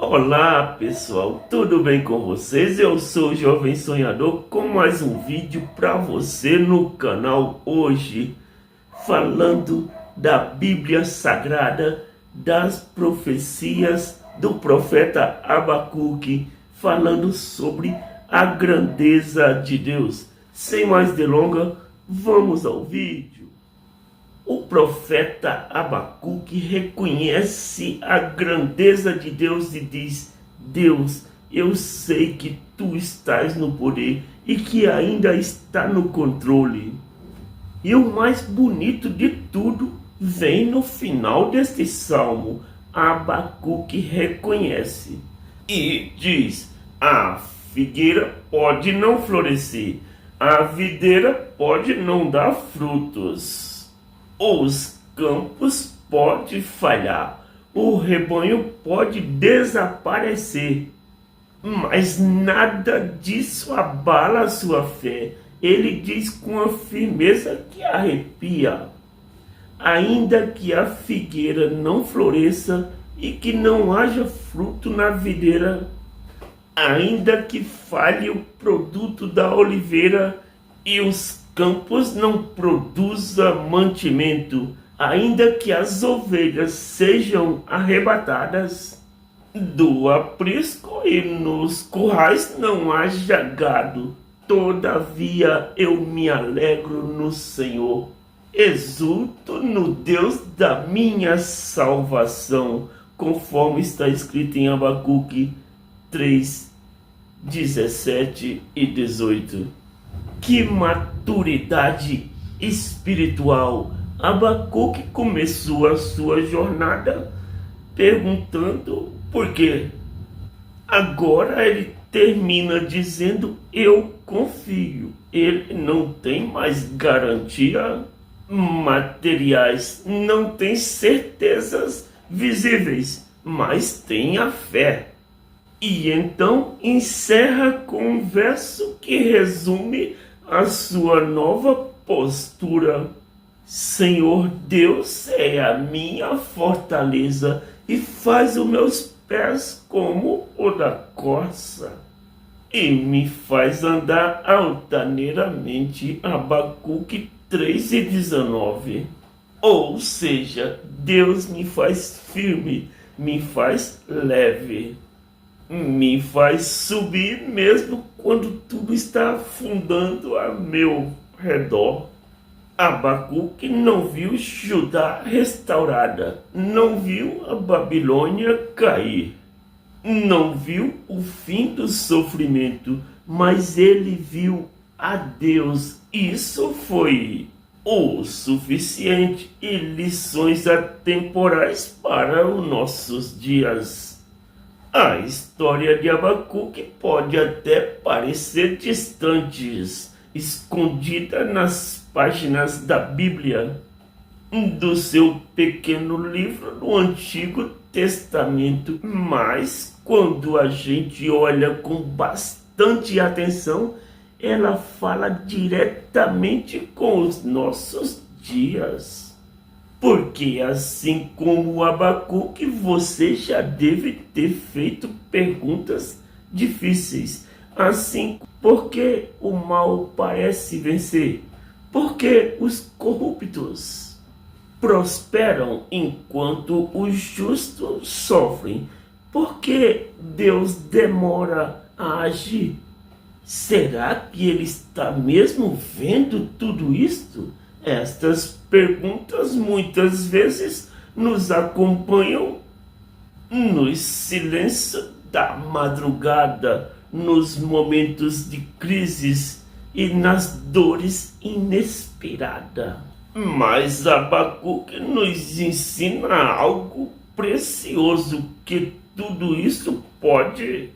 Olá pessoal, tudo bem com vocês? Eu sou o Jovem Sonhador com mais um vídeo para você no canal hoje, falando da Bíblia Sagrada, das profecias do profeta Abacuque, falando sobre a grandeza de Deus. Sem mais delongas, vamos ao vídeo. O profeta Abacuque reconhece a grandeza de Deus e diz: Deus, eu sei que tu estás no poder e que ainda está no controle. E o mais bonito de tudo vem no final deste salmo. Abacuque reconhece e diz: a figueira pode não florescer, a videira pode não dar frutos. Os campos podem falhar, o rebanho pode desaparecer, mas nada disso abala a sua fé. Ele diz com a firmeza que arrepia. Ainda que a figueira não floresça e que não haja fruto na videira, ainda que falhe o produto da oliveira e os campos não produzam mantimento, ainda que as ovelhas sejam arrebatadas do aprisco e nos currais não haja gado, todavia eu me alegro no Senhor, exulto no Deus da minha salvação, conforme está escrito em Abacuque 3, 17 e 18. Que maturidade espiritual! Abacuque começou a sua jornada perguntando por quê. Agora ele termina dizendo: eu confio. Ele não tem mais garantia materiais, não tem certezas visíveis, mas tem a fé. E então encerra com um verso que resume a sua nova postura. Senhor Deus é a minha fortaleza e faz os meus pés como o da corça e me faz andar altaneiramente. Abacuque 3:19. Ou seja, Deus me faz firme, me faz leve, me faz subir mesmo quando tudo está afundando a meu redor. Abacuque não viu Judá restaurada, não viu a Babilônia cair, não viu o fim do sofrimento, mas ele viu a Deus. Isso foi o suficiente e lições atemporais para os nossos dias. A história de Abacuque pode até parecer distante, escondida nas páginas da Bíblia, do seu pequeno livro do Antigo Testamento, mas quando a gente olha com bastante atenção, ela fala diretamente com os nossos dias. Porque assim como o Abacuque, você já deve ter feito perguntas difíceis. Assim, por que o mal parece vencer? Por que os corruptos prosperam enquanto os justos sofrem? Por que Deus demora a agir? Será que ele está mesmo vendo tudo isto? Estas perguntas muitas vezes nos acompanham nos silêncios da madrugada, nos momentos de crises e nas dores inesperadas. Mas Abacuque nos ensina algo precioso, que tudo isso pode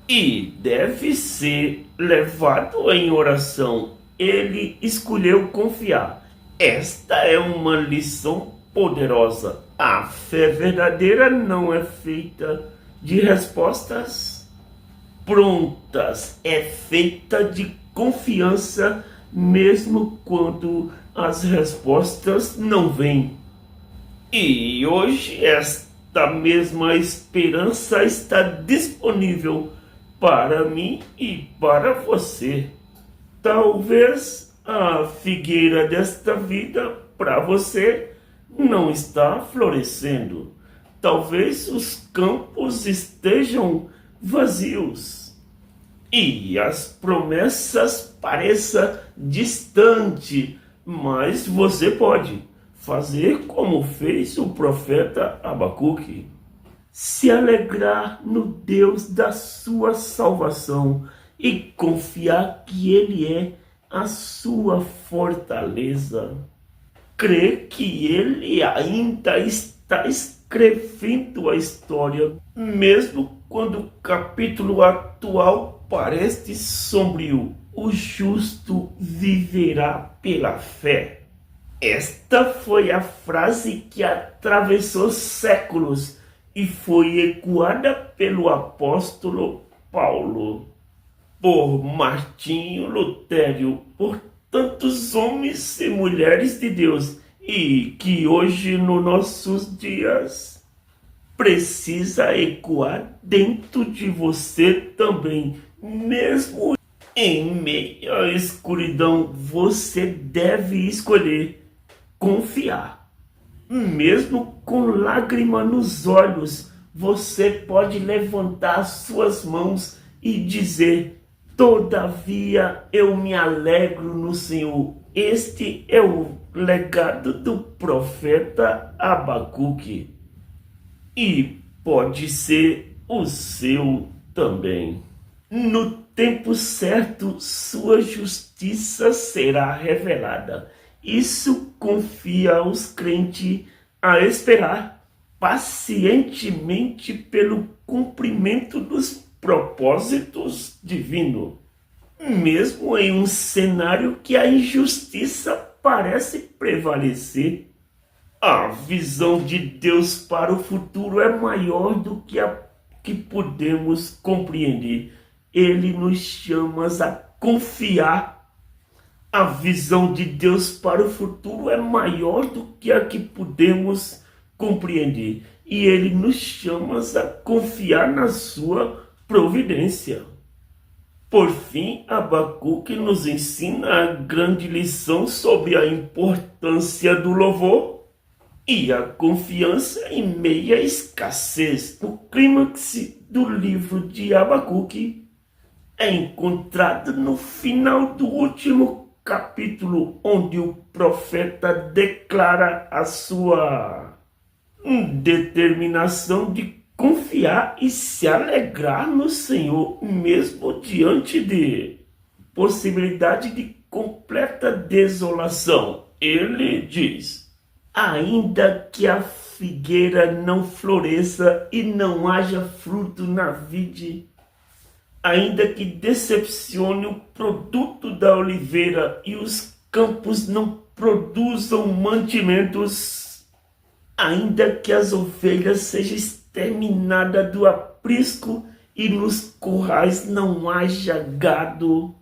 e deve ser levado em oração. Ele escolheu confiar. Esta é uma lição poderosa. A fé verdadeira não é feita de respostas prontas, é feita de confiança, mesmo quando as respostas não vêm. E hoje esta esta mesma esperança está disponível para mim e para você. Talvez a figueira desta vida para você não está florescendo. Talvez os campos estejam vazios e as promessas pareçam distantes, mas você pode fazer como fez o profeta Abacuque. Se alegrar no Deus da sua salvação e confiar que Ele é a sua fortaleza. Crer que Ele ainda está escrevendo a história, mesmo quando o capítulo atual parece sombrio. O justo viverá pela fé. Esta foi a frase que atravessou séculos e foi ecoada pelo apóstolo Paulo, por Martinho Lutero, por tantos homens e mulheres de Deus, e que hoje, nos nossos dias, precisa ecoar dentro de você também. Mesmo em meio à escuridão, você deve escolher confiar. Mesmo com lágrima nos olhos, você pode levantar suas mãos e dizer: todavia eu me alegro no Senhor. Este é o legado do profeta Abacuque. E pode ser o seu também. No tempo certo, sua justiça será revelada. Isso confia aos crentes a esperar pacientemente pelo cumprimento dos propósitos divinos, mesmo em um cenário que a injustiça parece prevalecer. A visão de Deus para o futuro é maior do que a que podemos compreender. Ele nos chama a confiar. A visão de Deus para o futuro é maior do que a que podemos compreender. E Ele nos chama a confiar na sua providência. Por fim, Abacuque nos ensina a grande lição sobre a importância do louvor e a confiança em meio à escassez. No clímax do livro de Abacuque é encontrado no final do último capítulo, onde o profeta declara a sua determinação de confiar e se alegrar no Senhor, mesmo diante de possibilidade de completa desolação. Ele diz: ainda que a figueira não floresça e não haja fruto na vide, ainda que decepcione o produto da oliveira e os campos não produzam mantimentos, ainda que as ovelhas sejam exterminadas do aprisco e nos currais não haja gado,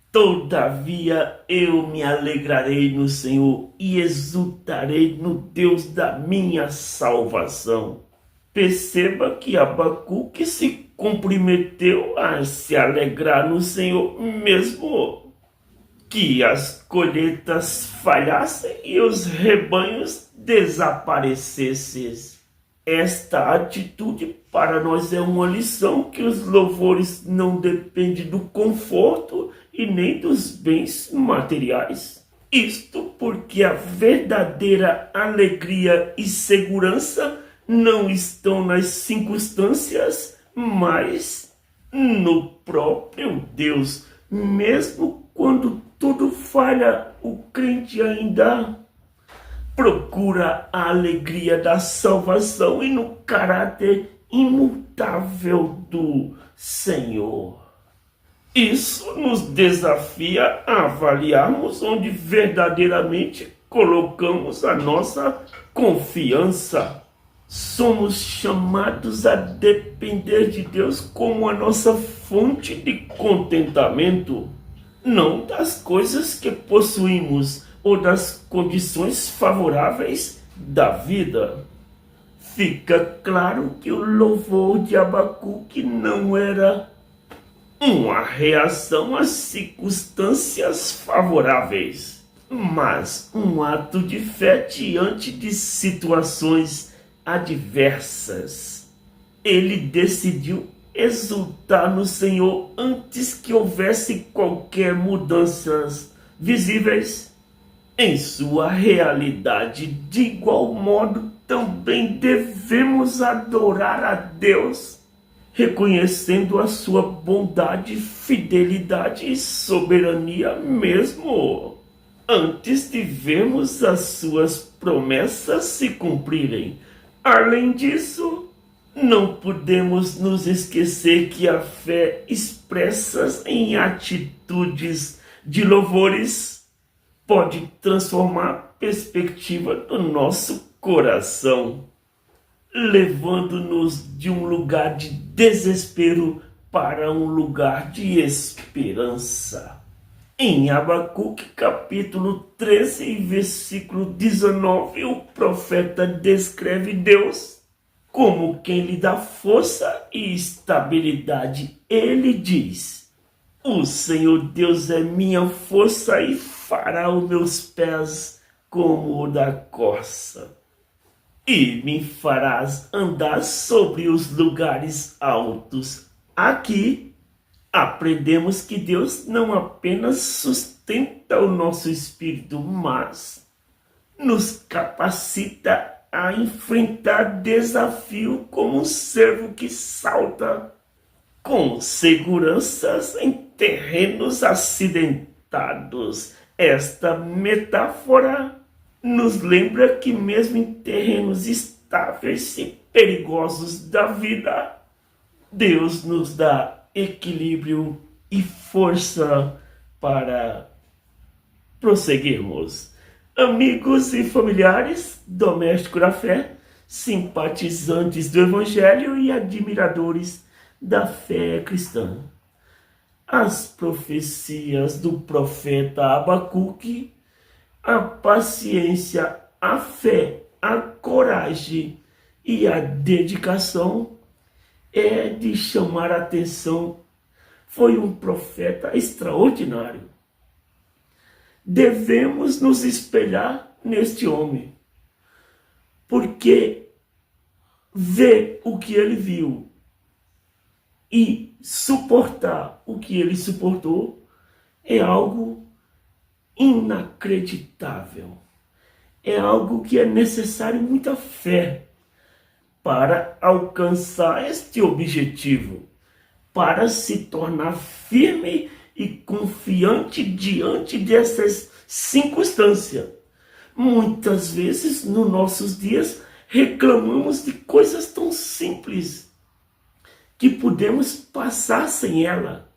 todavia eu me alegrarei no Senhor e exultarei no Deus da minha salvação. Perceba que Abacuque se comprometeu a se alegrar no Senhor, mesmo que as colheitas falhassem e os rebanhos desaparecessem. Esta atitude para nós é uma lição que os louvores não dependem do conforto e nem dos bens materiais. Isto porque a verdadeira alegria e segurança não estão nas circunstâncias, mas no próprio Deus. Mesmo quando tudo falha, o crente ainda procura a alegria da salvação e no caráter imutável do Senhor. Isso nos desafia a avaliarmos onde verdadeiramente colocamos a nossa confiança. Somos chamados a depender de Deus como a nossa fonte de contentamento, não das coisas que possuímos ou das condições favoráveis da vida. Fica claro que o louvor de Abacuque não era uma reação às circunstâncias favoráveis, mas um ato de fé diante de situações adversas. Ele decidiu exultar no Senhor antes que houvesse qualquer mudanças visíveis em sua realidade. De igual modo, também devemos adorar a Deus, reconhecendo a sua bondade, fidelidade e soberania mesmo antes de vermos as suas promessas se cumprirem. Além disso, não podemos nos esquecer que a fé expressa em atitudes de louvores pode transformar a perspectiva do nosso coração, levando-nos de um lugar de desespero para um lugar de esperança. Em Abacuque, capítulo 13, versículo 19, o profeta descreve Deus como quem lhe dá força e estabilidade. Ele diz: o Senhor Deus é minha força e fará os meus pés como o da corça, e me farás andar sobre os lugares altos. Aqui aprendemos que Deus não apenas sustenta o nosso espírito, mas nos capacita a enfrentar desafio como um servo que salta com seguranças em terrenos acidentados. Esta metáfora nos lembra que mesmo em terrenos estáveis e perigosos da vida, Deus nos dá equilíbrio e força para prosseguirmos. Amigos e familiares, domésticos da fé, simpatizantes do Evangelho e admiradores da fé cristã. As profecias do profeta Abacuque, a paciência, a fé, a coragem e a dedicação é de chamar a atenção. Foi um profeta extraordinário. Devemos nos espelhar neste homem, porque ver o que ele viu e suportar o que ele suportou é algo inacreditável. É algo que é necessário muita fé para alcançar este objetivo, para se tornar firme e confiante diante dessas circunstâncias. Muitas vezes, nos nossos dias, reclamamos de coisas tão simples que podemos passar sem ela.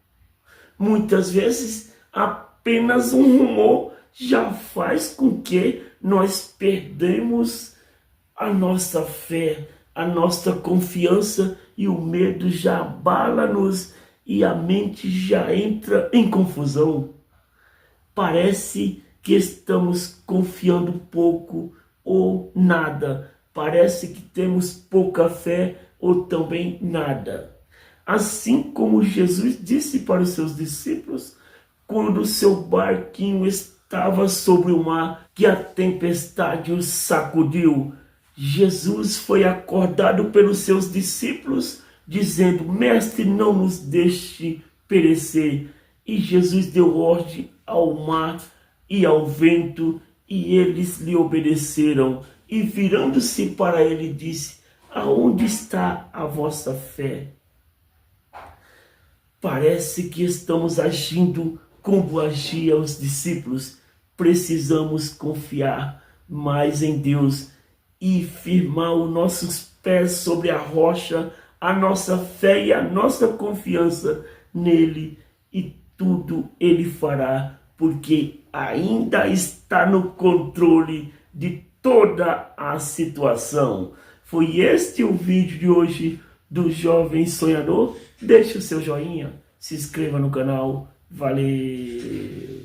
Muitas vezes, apenas um rumor já faz com que nós perdemos a nossa fé, a nossa confiança, e o medo já abala-nos e a mente já entra em confusão. Parece que estamos confiando pouco ou nada. Parece que temos pouca fé ou também nada. Assim como Jesus disse para os seus discípulos, quando o seu barquinho estava sobre o mar, que a tempestade o sacudiu, Jesus foi acordado pelos seus discípulos, dizendo: Mestre, não nos deixe perecer. E Jesus deu ordem ao mar e ao vento, e eles lhe obedeceram. E virando-se para ele, disse: aonde está a vossa fé? Parece que estamos agindo como agiam os discípulos. Precisamos confiar mais em Deus e firmar os nossos pés sobre a rocha, a nossa fé e a nossa confiança nele, e tudo ele fará, porque ainda está no controle de toda a situação. Foi este o vídeo de hoje do Jovem Sonhador. Deixe o seu joinha, se inscreva no canal. Valeu!